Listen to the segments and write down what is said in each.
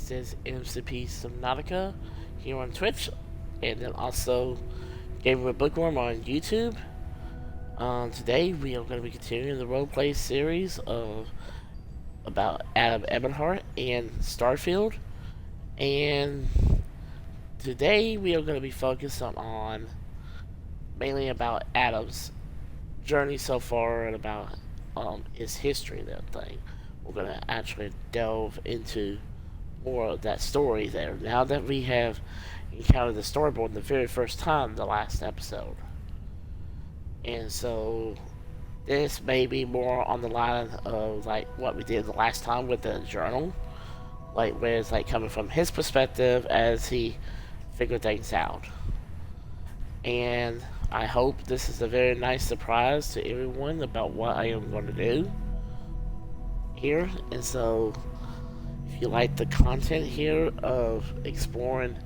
This is MCP Subnautica here on Twitch, and then also Gaming with Bookworm on YouTube. Today we are going to be continuing the roleplay series about Adam Eberhardt and Starfield, and today we are going to be focusing on mainly about Adam's journey so far and about his history and everything. We're going to actually delve into more of that story there now that we have encountered the storyboard the very first time the last episode. And so this may be more on the line of like what we did the last time with the journal, like where it's like coming from his perspective as he figured things out. And I hope this is a very nice surprise to everyone about what I am going to do here. And so if you like the content here of exploring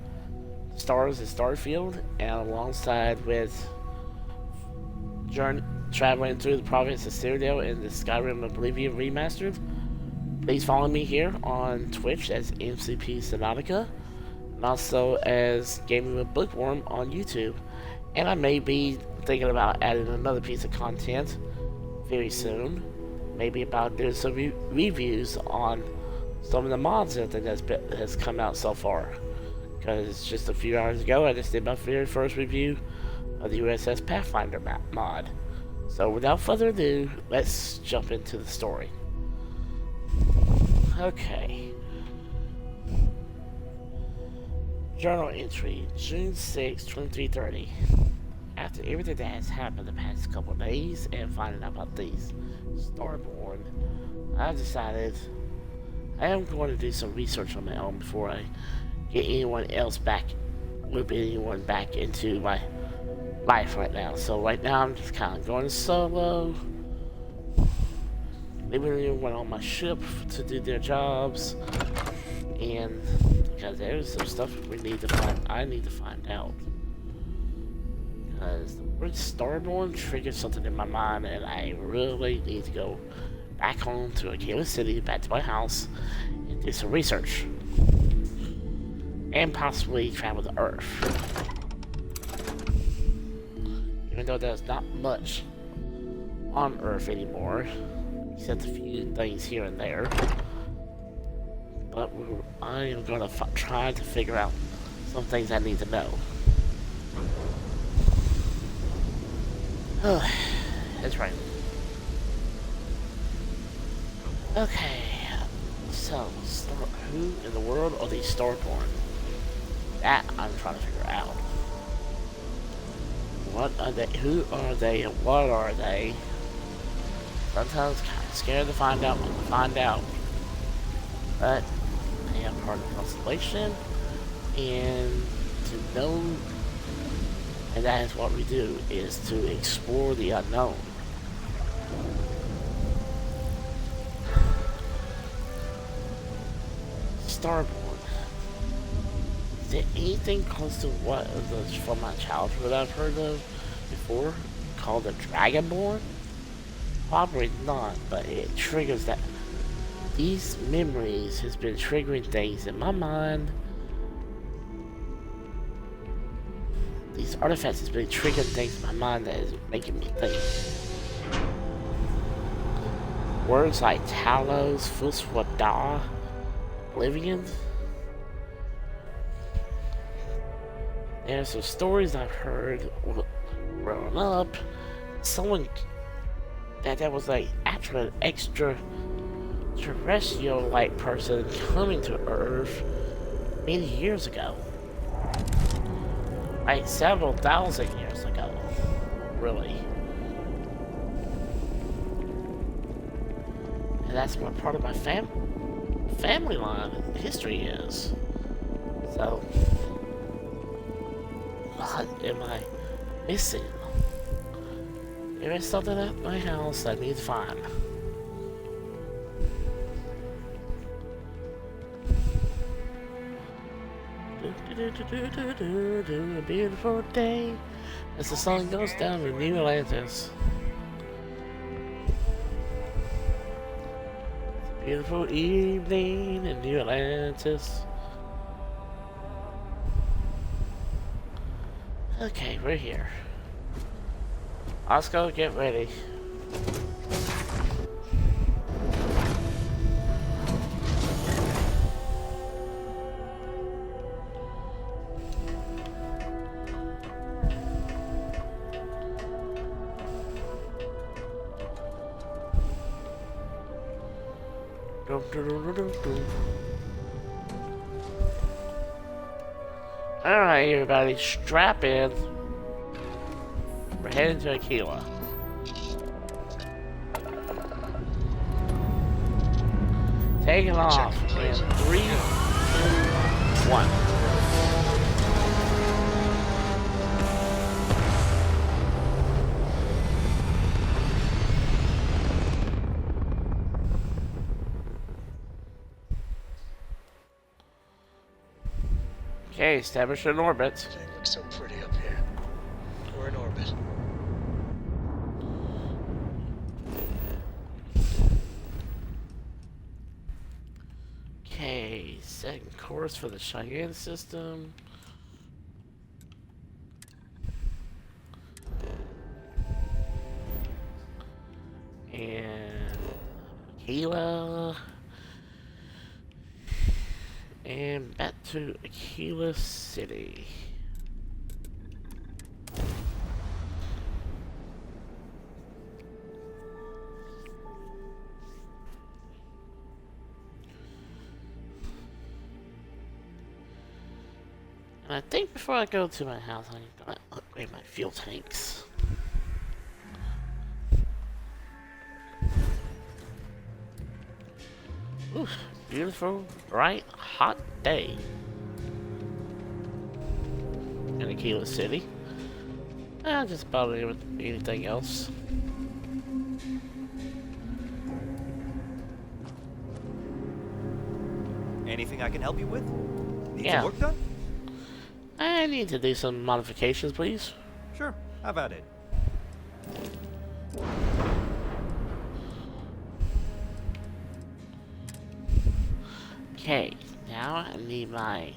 stars in Starfield and alongside with traveling through the province of Cyrodiil in the Skyrim Oblivion Remastered, please follow me here on Twitch as MCP Subnautica and also as Gaming with Bookworm on YouTube. And I may be thinking about adding another piece of content very soon, maybe about doing some reviews on some of the mods that has come out so far. Because just a few hours ago, I just did my very first review of the USS Pathfinder mod. So without further ado, let's jump into the story. Okay. Journal entry, June 6, 2330. After everything that has happened the past couple of days and finding out about these Starborn, I decided I am going to do some research on my own before I get loop anyone back into my life right now. So right now I'm just kind of going solo, leaving everyone on my ship to do their jobs, and because there's some stuff I need to find out. Because the word Starborn triggered something in my mind, and I really need to go back home to Akela City, back to my house, and do some research. And possibly travel to Earth. Even though there's not much on Earth anymore, except a few things here and there. But I am going to try to figure out some things I need to know. Oh, that's right. Okay, so who in the world are these Starborn? That I'm trying to figure out. What are they? Who are they? And what are they? Sometimes kind of scared to find out. But I am part of the constellation, and to know, and that is what we do: is to explore the unknown. Starborn. Is there anything close to what from my childhood I've heard of before called a Dragonborn? Probably not, but it triggers that. These memories has been triggering things in my mind. These artifacts has been triggering things in my mind that is making me think. Words like Talos, Fuswada, Oblivion. There's some stories I've heard growing up. Someone that was like actually an extraterrestrial like person coming to Earth many years ago. Like several thousand years ago. Really. And that's what part of my family line history is. So what am I missing? There is something at my house I need to find. A beautiful day as the sun goes down in New Atlantis. Beautiful evening in New Atlantis. Okay, we're here. Oscar, get ready. Alright, everybody, strap in. We're heading to Aquila. Taking off in 3, 2, 1. Okay, establish an orbit. Everything looks so pretty up here. We're in orbit. Okay, setting course for the Cheyenne system. And Aquila. And back to Aquila City. And I think before I go to my house, I'm gonna upgrade my fuel tanks. Oof, beautiful, bright, hot day in Aquila City. Just about anything else. Anything I can help you with? Need Yeah. some work done? I need to do some modifications, please. Sure. How about it? Okay, now I need my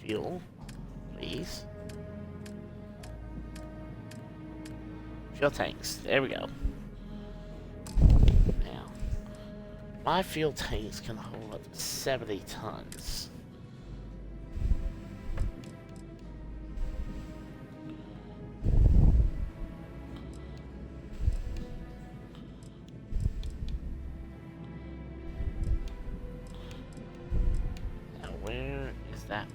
fuel, please. Fuel tanks, there we go. Now, my fuel tanks can hold up to 70 tons. That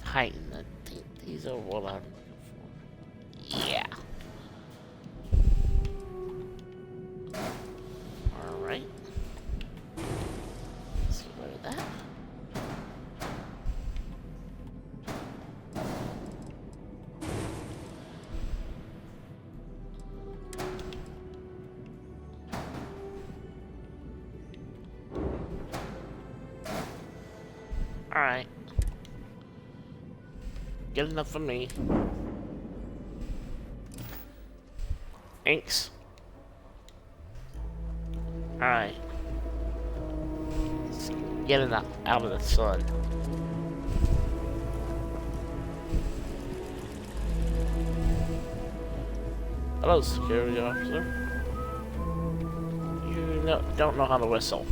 Titan. I think these are what I'm looking for. Yeah. Alright. Let's get rid of that. Alright. Good enough for me. Inks. Alright. Let's get it out of the sun. Hello, security officer. You don't know how to whistle.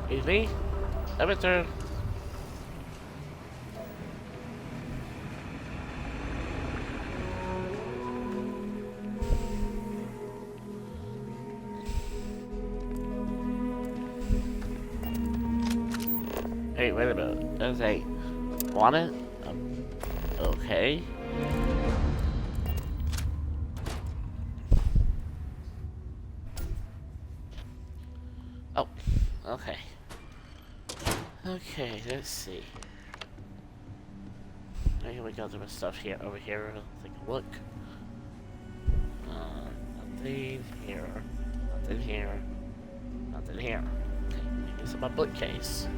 Excuse me? Elevator. Hey, wait a minute. There's a... Want it? Okay. Oh, okay. Okay, let's see. Here we go to my stuff here, over here. Let's take a look. Nothing here. Nothing here. Nothing here. Okay, maybe it's in my bookcase.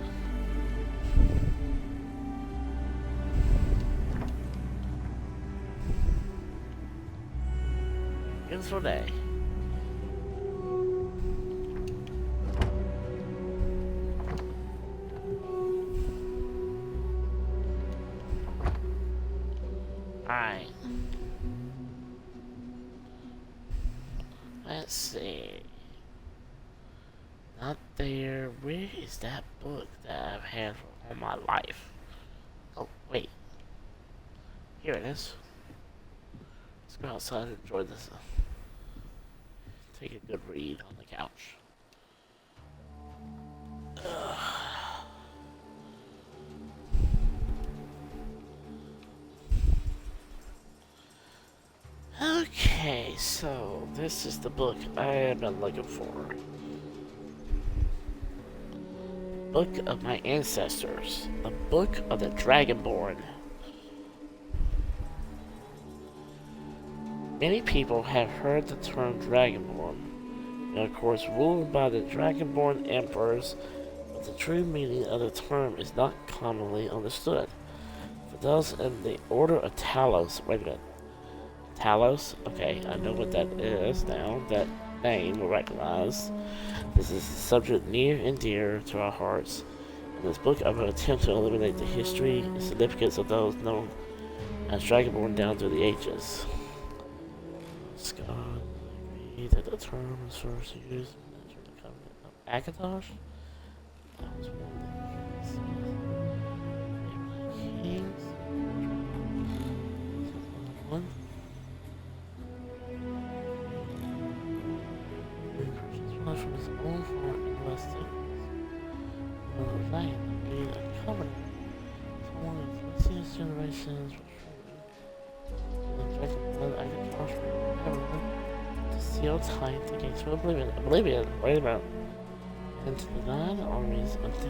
Beautiful day. Alright. Let's see. Not there. Where is that book that I've had for all my life? Oh, wait. Here it is. Let's go outside and enjoy this. Take a good read on the couch. Okay, so this is the book I have been looking for. Book of my ancestors. The Book of the Dragonborn. Many people have heard the term Dragonborn, and of course ruled by the Dragonborn emperors, but the true meaning of the term is not commonly understood. For those in the Order of Talos, wait a minute. Talos? Okay, I know what that is now. That name will recognize. This is a subject near and dear to our hearts. In this book, I will attempt to eliminate the history and significance of those known as Dragonborn down through the ages. Scott agreed that the term was first used in the covenant of Akatosh. That was one of the kings. One. From his own heart and blessings. One of the land agreed a covenant. Someone of the 20th generations was free. I could trust to seal tight the gates of oblivion. Oblivion? Wait a minute. And to the 9 armies of the...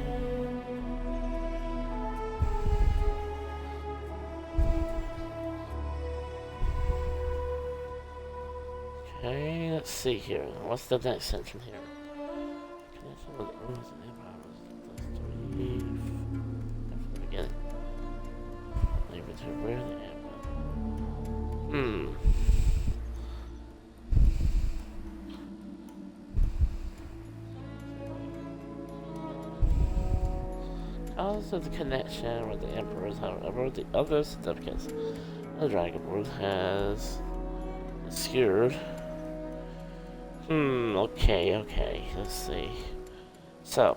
Okay, let's see here. What's the next section here? Connection with the Earth and Empire. From the beginning. Leave it to where the Empire. Because of the connection with the Emperors, however, the other certificates the Dragonborn has obscured. Okay, let's see. So,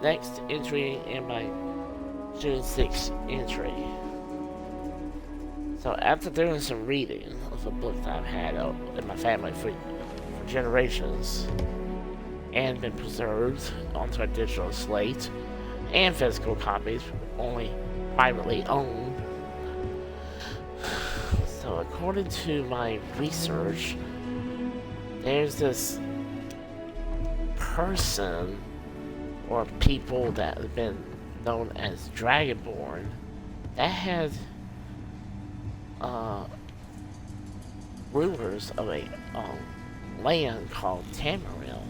next entry in my June 6th entry. So after doing some reading of a book that I've had in my family for generations, and been preserved onto a digital slate, and physical copies only privately owned, so according to my research, there's this person or people that have been known as Dragonborn that had rulers of a land called Tamariel.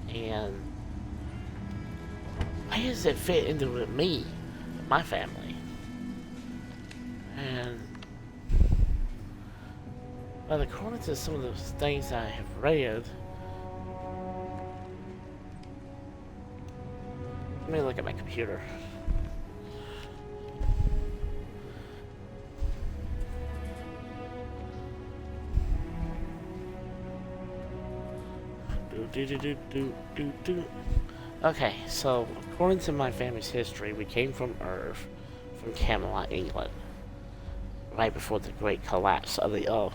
And why does it fit into me, my family? And but according to some of the things I have read, let me look at my computer. Okay, so according to my family's history, we came from Earth, from Camelot, England, right before the great collapse of the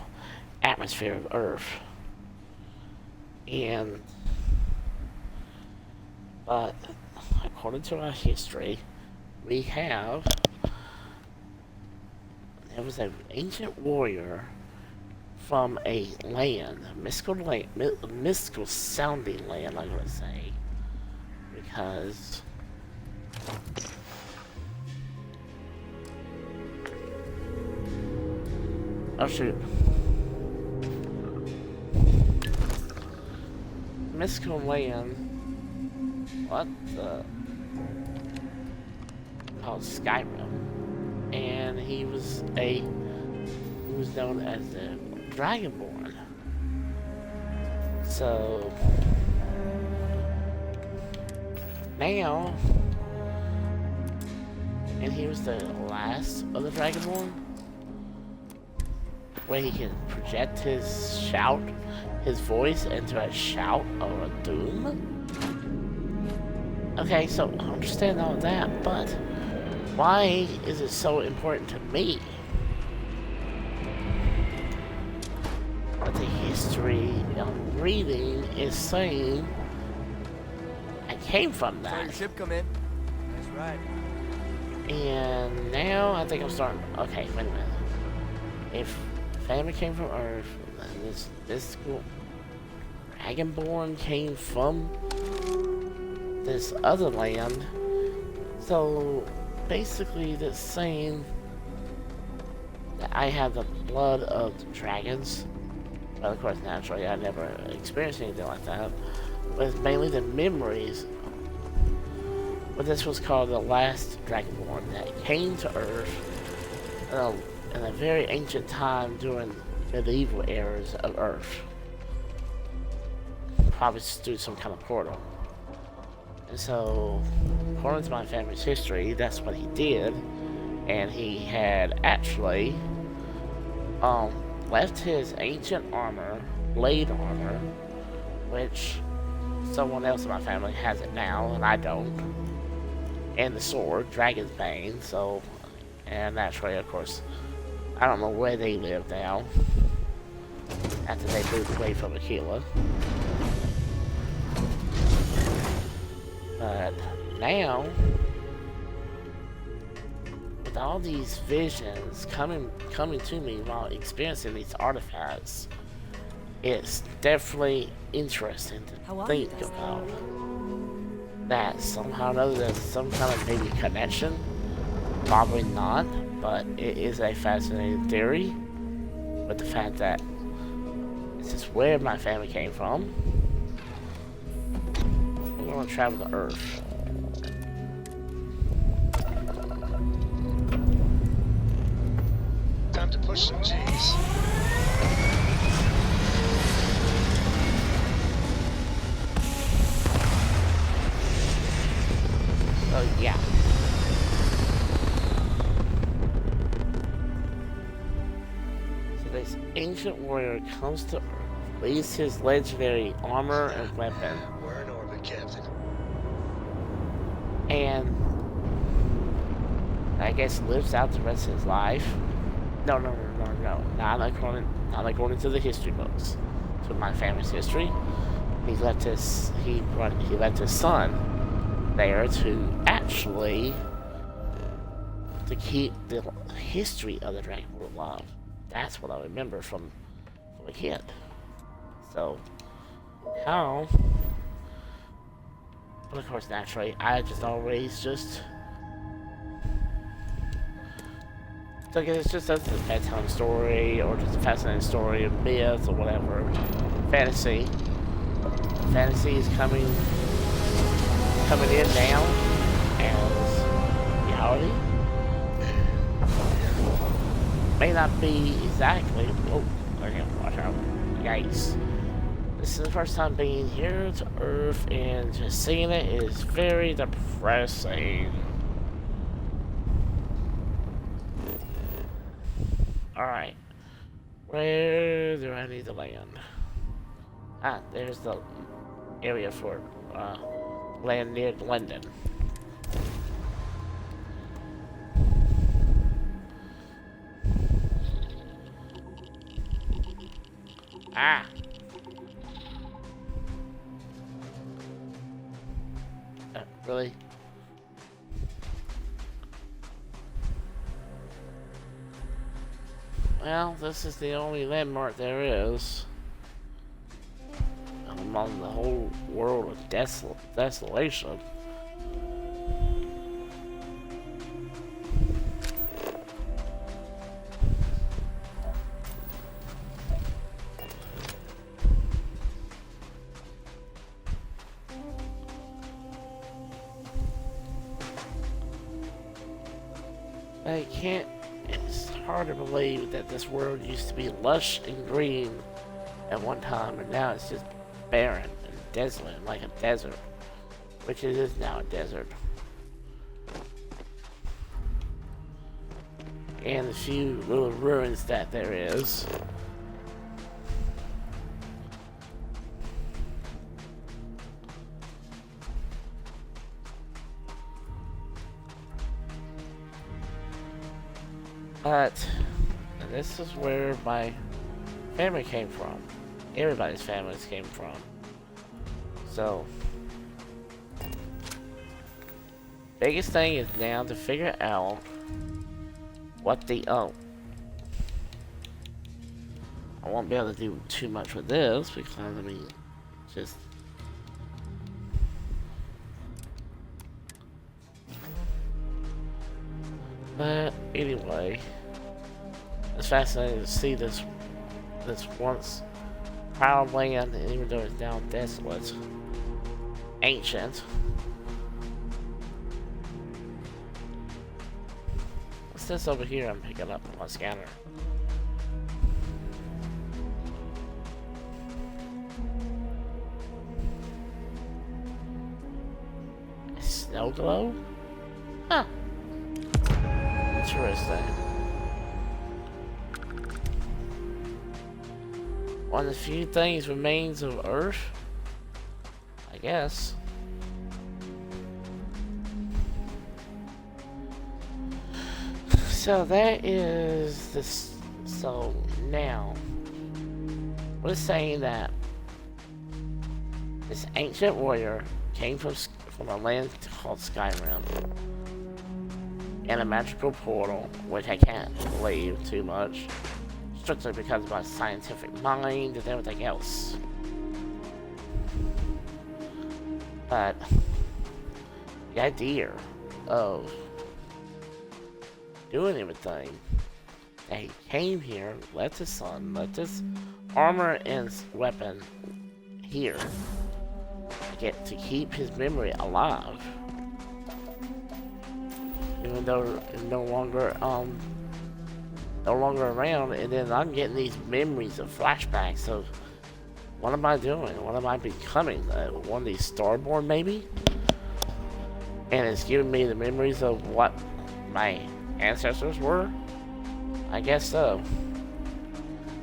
atmosphere of Earth. But according to our history, there was an ancient warrior from a mystical sounding land, I'm gonna say, because oh shoot. mystical land. What the? Called Skyrim, and he was known as the Dragonborn. So now, and he was the last of the Dragonborn, where he can project his voice into a shout or a doom. Okay, so I understand all that, but why is it so important to me? But the history I'm reading is saying I came from Saw your that. ship come in. That's right. And now I think I'm starting. Okay, wait a minute. If family came from Earth, then this mystical Dragonborn came from this other land. So basically, that's saying that I have the blood of the dragons. Well, of course, naturally, I never experienced anything like that. But it's mainly the memories. But this was called the last Dragonborn that came to Earth in a very ancient time during medieval eras of Earth. Probably through some kind of portal. And so, according to my family's history, that's what he did. And he had actually left his ancient armor, blade armor, which someone else in my family has it now, and I don't. And the sword, Dragon's Bane, so, and naturally, of course, I don't know where they live now, after they moved away from Aquila. But now, with all these visions coming to me while experiencing these artifacts, it's definitely interesting to think about that somehow or another there's some kind of maybe connection. Probably not, but it is a fascinating theory. But the fact that this is where my family came from. I'm gonna travel to Earth. Time to push some G's. So yeah. So this ancient warrior comes to Earth, leaves his legendary armor and weapon, We're in orbit, Captain. and I guess lives out the rest of his life. No. Not according to the history books. To my family's history, he left his son there to actually to keep the history of the Dragon World alive. That's what I remember from a kid. So how? But of course, naturally, I just always just. Like it's just a bedtime story, or just a fascinating story, of myth, or whatever. Fantasy. Fantasy is coming in now as reality. May not be exactly. Oh, okay, watch out! Yikes! This is the first time being here to Earth, and just seeing it is very depressing. Alright. Where do I need to land? Ah, there's the area for land near London. Ah! Really? Well, this is the only landmark there is among the whole world of desolation. I can't. It's hard to believe that this world used to be lush and green at one time, and now it's just barren and desolate, like a desert. Which it is now a desert. And the few little ruins that there is. But this is where my family came from. Everybody's families came from. So, biggest thing is now to figure out what they own. I won't be able to do too much with this because, I mean, just... But anyway, it's fascinating to see this once proud land, even though it's now desolate, ancient. What's this over here I'm picking up on my scanner? A snow globe? Huh. Interesting. One of the few things remains of Earth, I guess. So that is this. So now, we're saying that this ancient warrior came from a land called Skyrim, and a magical portal, which I can't believe too much, strictly because of my scientific mind and everything else. But the idea of doing everything, that he came here, left his son, left his armor and weapon here to keep his memory alive, even though it's no longer around. And then I'm getting these memories of flashbacks of what am I doing? What am I becoming? One of these Starborn maybe? And it's giving me the memories of what my ancestors were? I guess so.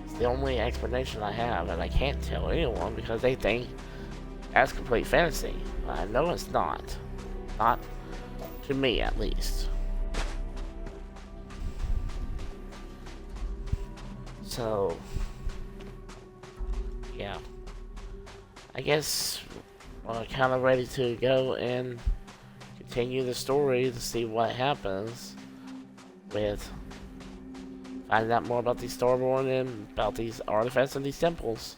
It's the only explanation I have, and I can't tell anyone because they think that's complete fantasy. I know it's not. Not to me, at least. So, yeah. I guess we're kind of ready to go and continue the story to see what happens with finding out more about these Starborn and about these artifacts and these temples.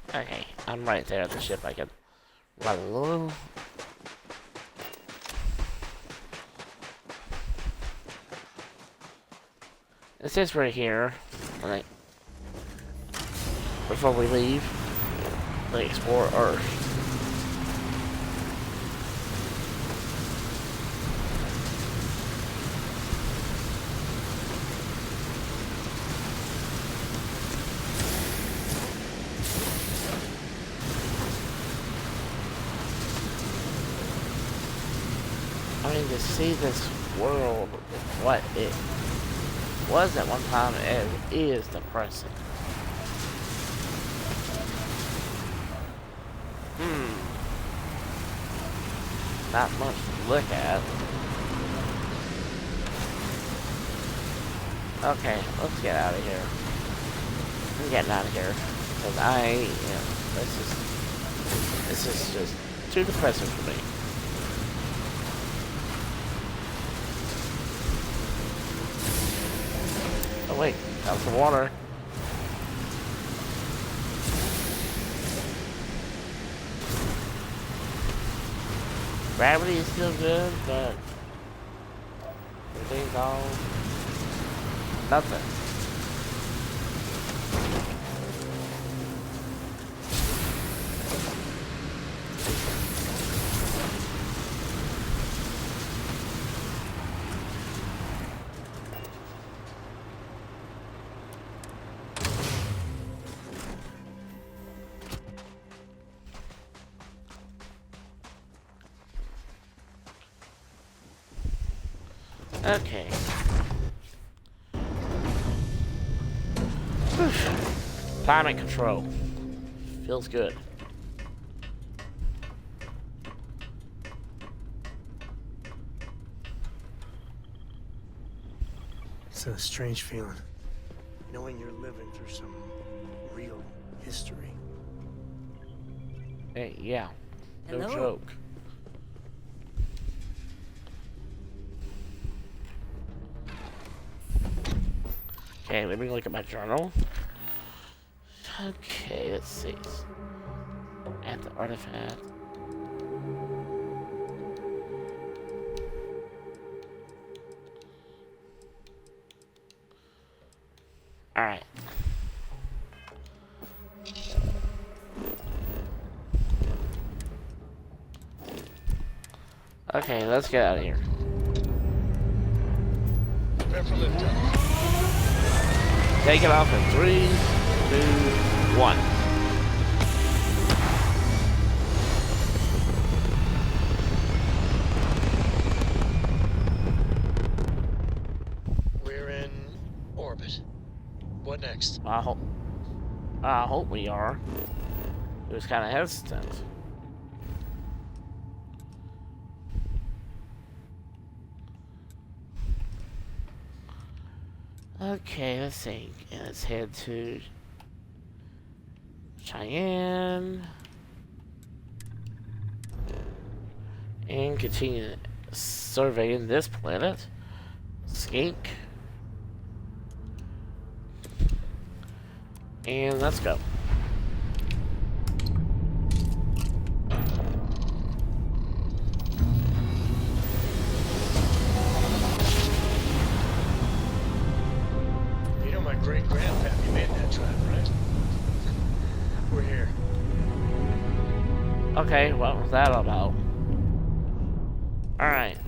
Okay, I'm right there at the ship. I can run a little. It says right here, like, before we leave, we explore Earth. I mean, to see this world, what it was at one time, it is depressing. Not much to look at. Okay, let's get out of here. I'm getting out of here. Because this is just too depressing for me. Oh wait, that was the water. Gravity is still good, but everything's all nothing. Okay. Whew. Climate control. Feels good. It's a strange feeling, knowing you're living through some real history. Hey, yeah. No Hello. joke. Okay, let me look at my journal. Okay, let's see. Add the artifact. Alright. Okay, let's get out of here. Prepare for liftoff. Take it off in 3, 2, 1. We're in orbit. What next? I hope we are. It was kind of hesitant. Okay, let's see. Let's head to Cheyenne and continue surveying this planet. Skink. And let's go. You know my great-grandpappy made that trip, right? We're here. Okay, what was that about? Alright.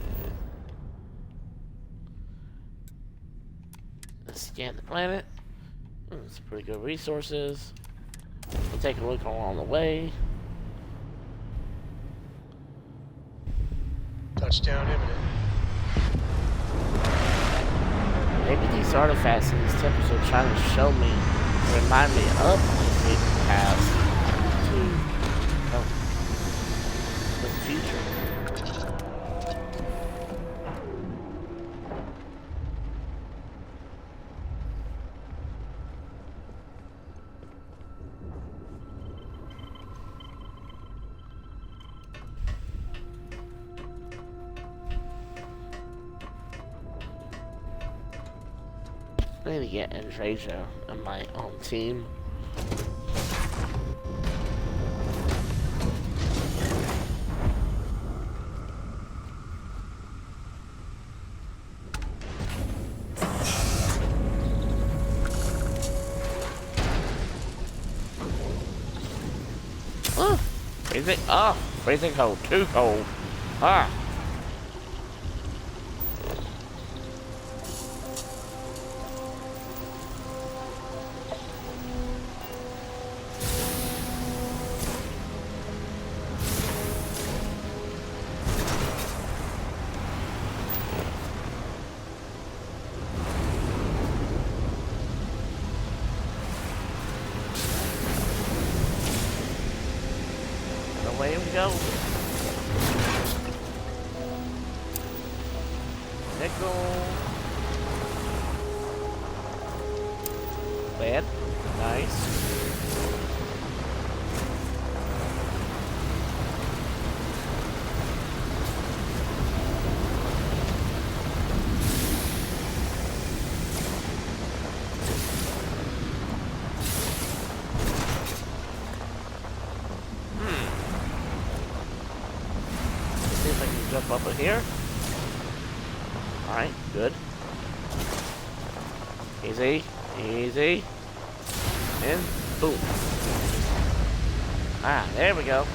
Let's scan the planet. Some pretty good resources. We'll take a look along the way. Touchdown imminent. Maybe these artifacts in these temples are trying to show me, remind me of the past to the future. I need to get Andreja on my own team. Oh, freezing! Oh, freezing cold. Too cold. Ah. Away we go. Nickel. Bad. Nice. See if I can jump up in here. Alright, good. Easy, easy. And boom. Ah, there we go.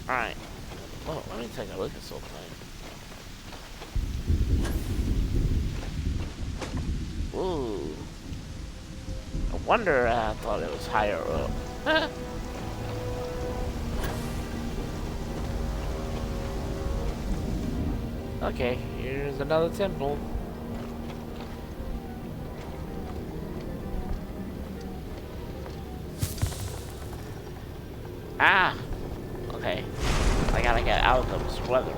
Alright. Well, let me take a look at this whole thing. Ooh. No wonder I thought it was higher up. Okay, here's another temple. Ah! Okay. I gotta get out of this weather.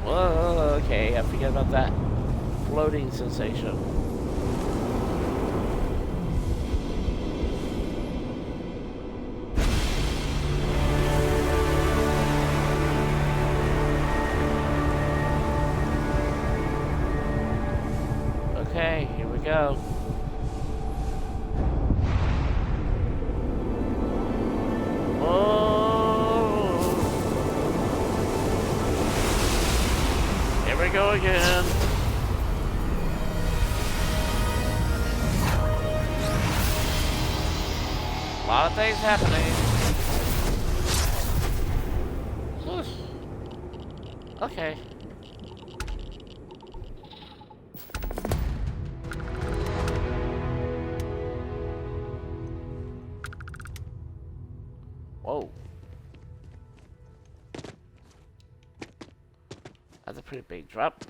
Whoa, okay, I forget about that floating sensation. Okay, here we go. Whoa! Here we go again. A lot of things happening. Okay. Whoa. That's a pretty big drop.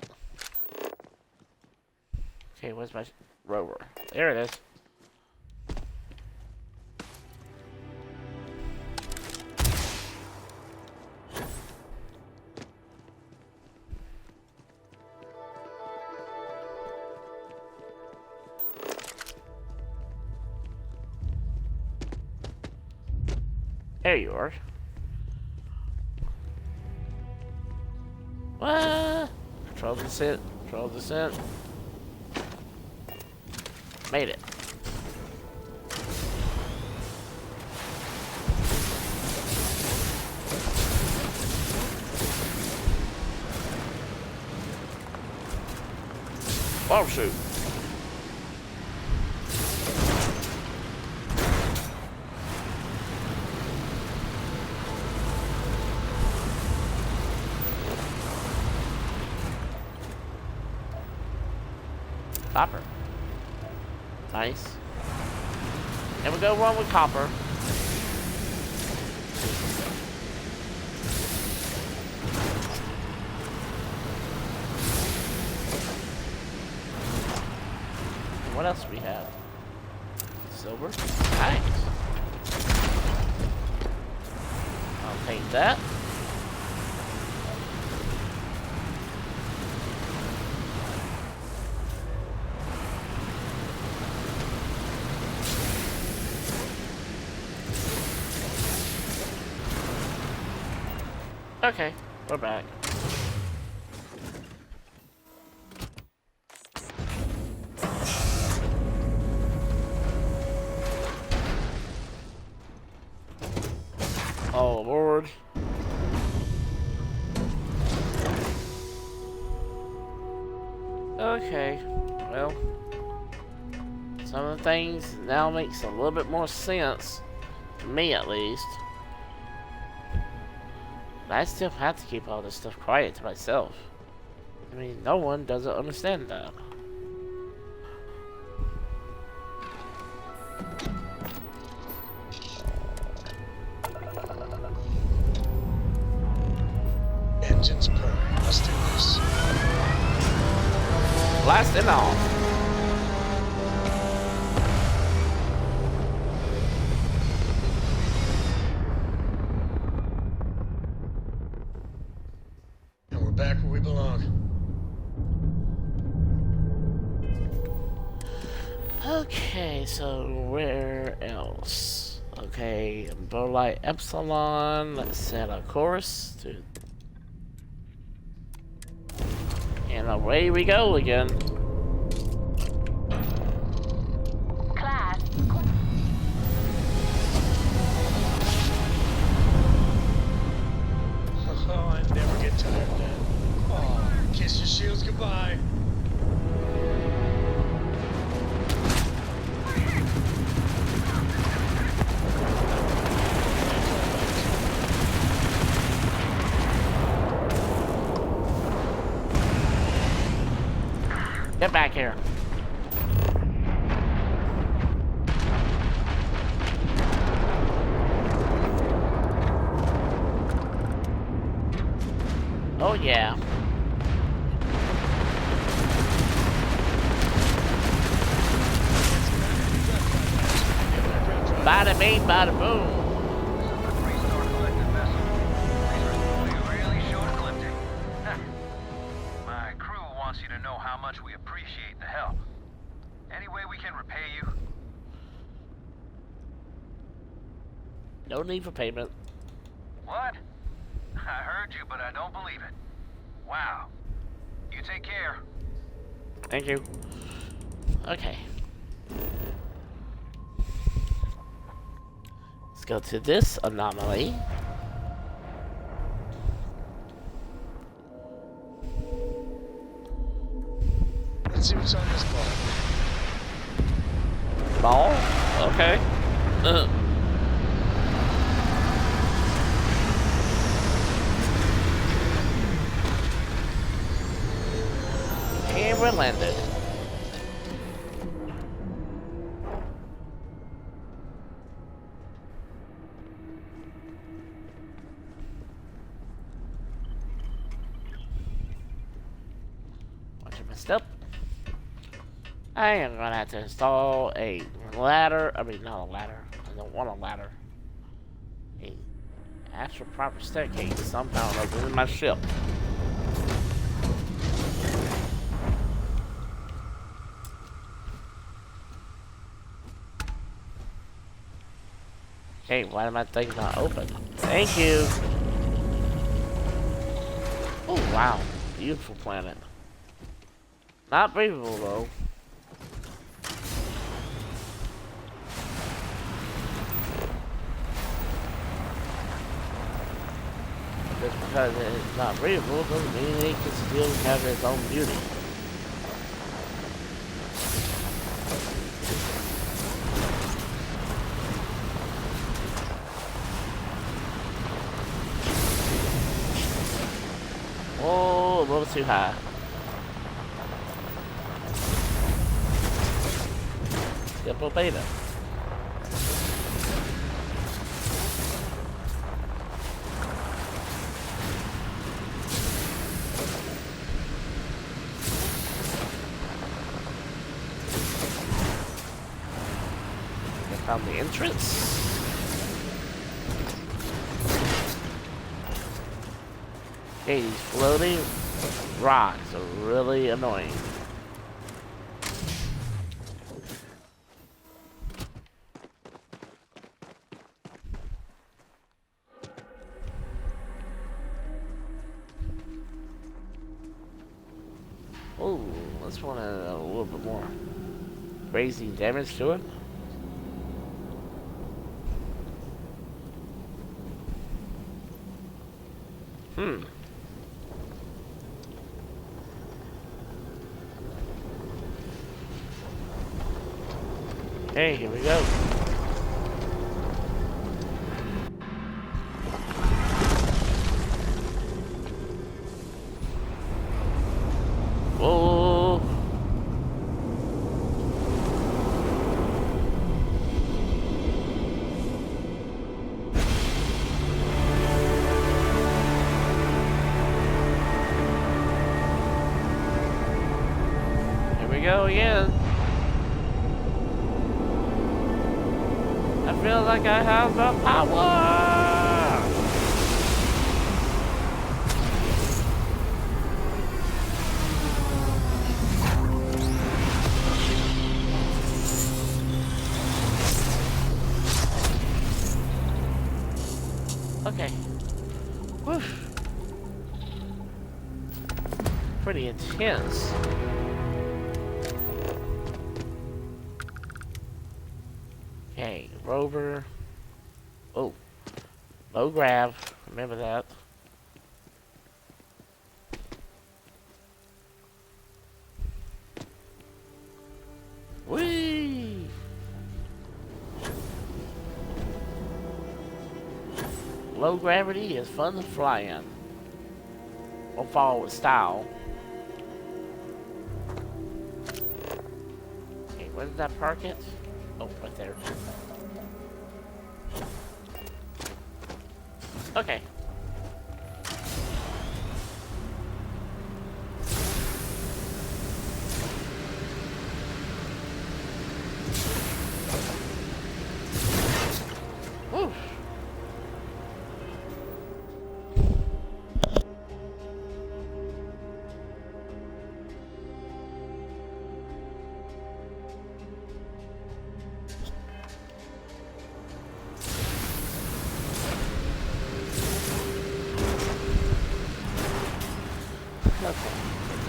Okay, where's my rover? There it is. There you are. What? Control descent. Control descent. Made it. Oh shoot. Copper. Nice. And we go wrong with copper. What else do we have? Silver. Nice. I'll take that. Okay, we're back. Oh Lord. Okay, well, some of the things now makes a little bit more sense, to me at least. But I still have to keep all this stuff quiet to myself. I mean, no one doesn't understand that. Engines purring. Let's do this. Blasting off. And we're back where we belong. Okay, so where else? Okay, Burlight Epsilon. Let's set our course to. And away we go again. Class. Oh, I never get tired of that. Oh, kiss your shields goodbye. Get back here. Oh yeah. Bada bing, bada boom. Restore collected vessel. We really showed ecliptic. My crew wants you to know how much we appreciate the help. Any way we can repay you? No need for payment. What? I heard you, but I don't believe it. Wow. You take care. Thank you. Okay. Let's go to this anomaly. Let's see what's on this ball. Ball? Okay. And we're landed. Watch it messed up. I am gonna have to install a ladder. I mean, not a ladder. I don't want a ladder. A actual proper staircase somehow or other in my ship. Hey, why am I thing not open? Thank you. Oh wow, beautiful planet. Not breathable though. Just because it's not breathable doesn't mean it can still have its own beauty. Oh, a little too high. Simple beta. Found the entrance. Okay, these floating rocks are really annoying. Oh, this one has a little bit more grazing damage to it. Okay, here we go. Whoa. Here we go again. I feel like I have the power! Okay. Whew. Pretty intense. Okay, rover. Oh, low grav. Remember that. Whee! Low gravity is fun to fly in. Or fall with style. Where did I park it? Oh, right there. Okay. Woo. Okay.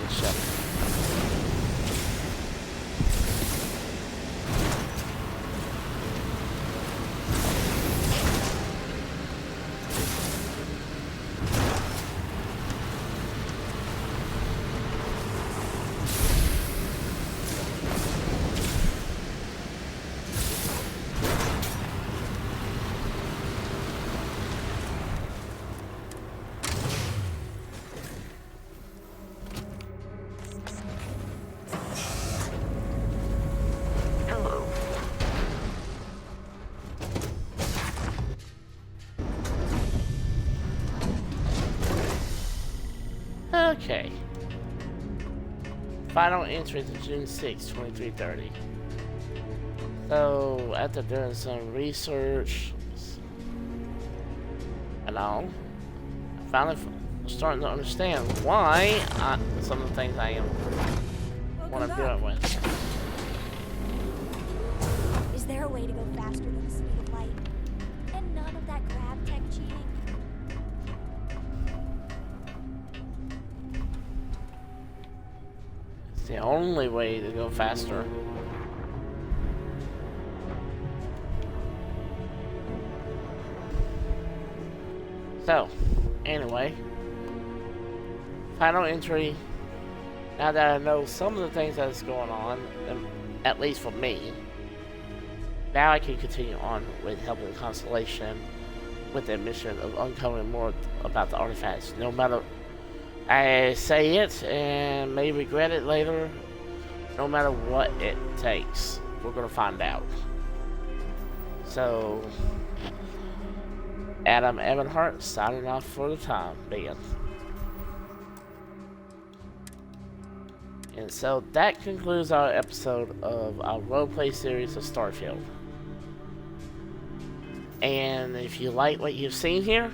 Good shot. Hello. Okay. Final entry to June 6, 2330. So, after doing some research and all, I finally starting to understand why some of the things I am what I'm doing with. Is there a way to go faster than the speed of light? And none of that grab tech cheating? It's the only way to go faster. So, anyway, final entry. Now that I know some of the things that's going on, at least for me, now I can continue on with helping the Constellation with their mission of uncovering more about the artifacts. No matter I say it and may regret it later, no matter what it takes, we're gonna find out. So, Adam Evanhart signing off for the time being. And so that concludes our episode of our roleplay series of Starfield. And if you like what you've seen here,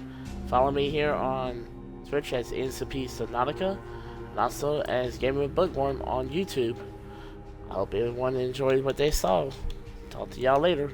follow me here on Twitch as Subnautica, and also as Gamer with Bookworm on YouTube. I hope everyone enjoyed what they saw. Talk to y'all later.